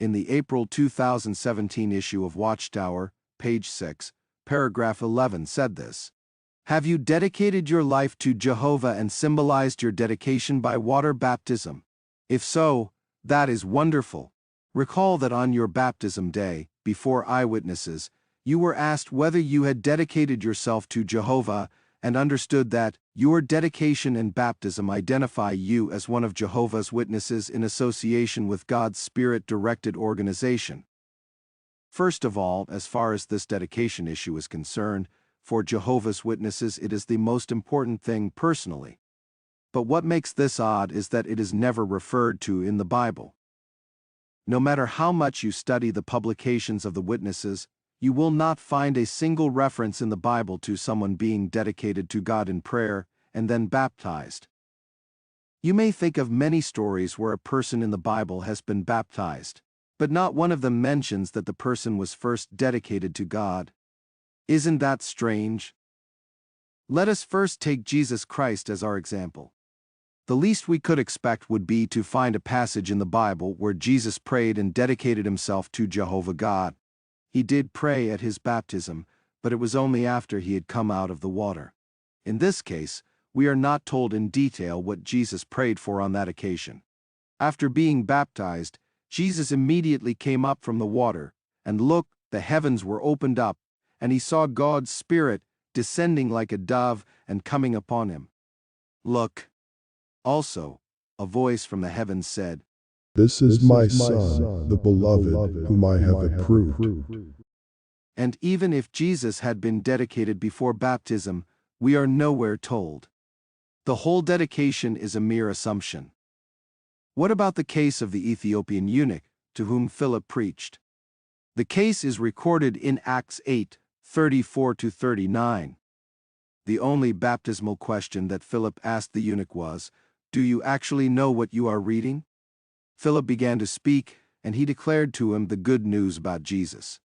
in the April 2017 issue of Watchtower, page 6, paragraph 11 said this. Have you dedicated your life to Jehovah and symbolized your dedication by water baptism? If so, that is wonderful. Recall that on your baptism day, before eyewitnesses, you were asked whether you had dedicated yourself to Jehovah and understood that your dedication and baptism identify you as one of Jehovah's Witnesses in association with God's Spirit-directed organization. First of all, as far as this dedication issue is concerned, for Jehovah's Witnesses it is the most important thing personally. But what makes this odd is that it is never referred to in the Bible. No matter how much you study the publications of the witnesses, you will not find a single reference in the Bible to someone being dedicated to God in prayer and then baptized. You may think of many stories where a person in the Bible has been baptized, but not one of them mentions that the person was first dedicated to God. Isn't that strange? Let us first take Jesus Christ as our example. The least we could expect would be to find a passage in the Bible where Jesus prayed and dedicated himself to Jehovah God. He did pray at his baptism, but it was only after he had come out of the water. In this case, we are not told in detail what Jesus prayed for on that occasion. After being baptized, Jesus immediately came up from the water, and look, the heavens were opened up, and he saw God's Spirit descending like a dove and coming upon him. Look. Also, a voice from the heavens said, This is my Son, the Beloved, whom I have approved. And even if Jesus had been dedicated before baptism, we are nowhere told. The whole dedication is a mere assumption. What about the case of the Ethiopian eunuch, to whom Philip preached? The case is recorded in Acts 8:34-39. The only baptismal question that Philip asked the eunuch was, Do you actually know what you are reading? Philip began to speak, and he declared to him the good news about Jesus.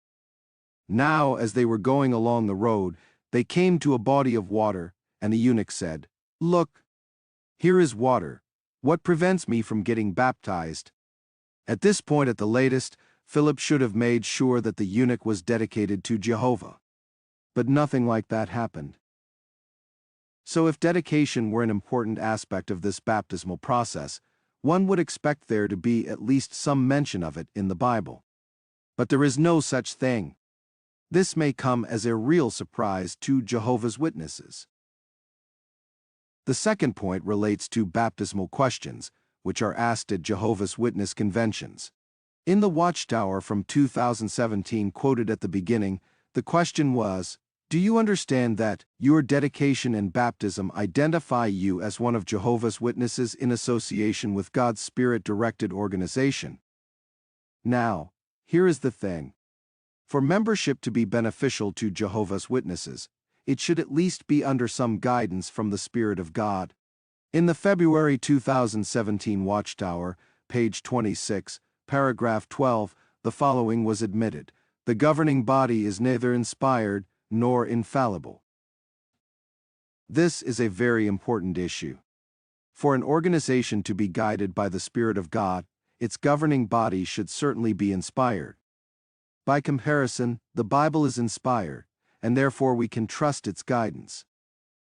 Now, as they were going along the road, they came to a body of water, and the eunuch said, Look, here is water. What prevents me from getting baptized? At this point at the latest, Philip should have made sure that the eunuch was dedicated to Jehovah. But nothing like that happened. So if dedication were an important aspect of this baptismal process, one would expect there to be at least some mention of it in the Bible. But there is no such thing. This may come as a real surprise to Jehovah's Witnesses. The second point relates to baptismal questions, which are asked at Jehovah's Witness conventions. In the Watchtower from 2017 quoted at the beginning, the question was, Do you understand that your dedication and baptism identify you as one of Jehovah's Witnesses in association with God's Spirit-directed organization? Now, here is the thing. For membership to be beneficial to Jehovah's Witnesses, it should at least be under some guidance from the Spirit of God. In the February 2017 Watchtower, page 26, paragraph 12, the following was admitted. The governing body is neither inspired nor infallible. This is a very important issue. For an organization to be guided by the Spirit of God, its governing body should certainly be inspired. By comparison, the Bible is inspired, and therefore we can trust its guidance.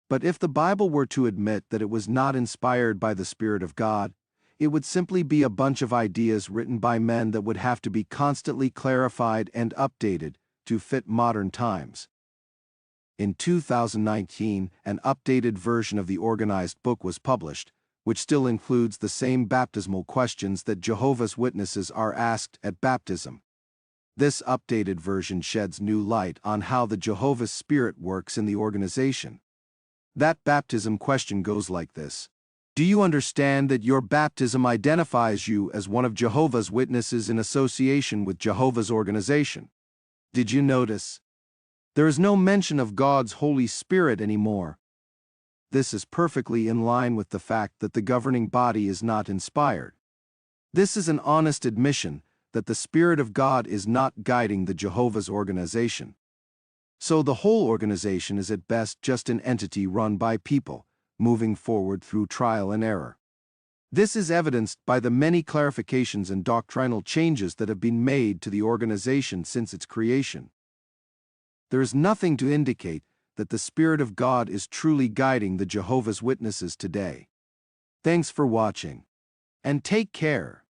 But if the Bible were to admit that it was not inspired by the Spirit of God, it would simply be a bunch of ideas written by men that would have to be constantly clarified and updated to fit modern times. In 2019, an updated version of the organized book was published, which still includes the same baptismal questions that Jehovah's Witnesses are asked at baptism. This updated version sheds new light on how the Jehovah's Spirit works in the organization. That baptism question goes like this. Do you understand that your baptism identifies you as one of Jehovah's Witnesses in association with Jehovah's organization? Did you notice? There is no mention of God's Holy Spirit anymore. This is perfectly in line with the fact that the governing body is not inspired. This is an honest admission that the Spirit of God is not guiding the Jehovah's organization. So the whole organization is at best just an entity run by people, moving forward through trial and error. This is evidenced by the many clarifications and doctrinal changes that have been made to the organization since its creation. There is nothing to indicate that the Spirit of God is truly guiding the Jehovah's Witnesses today. Thanks for watching. And take care.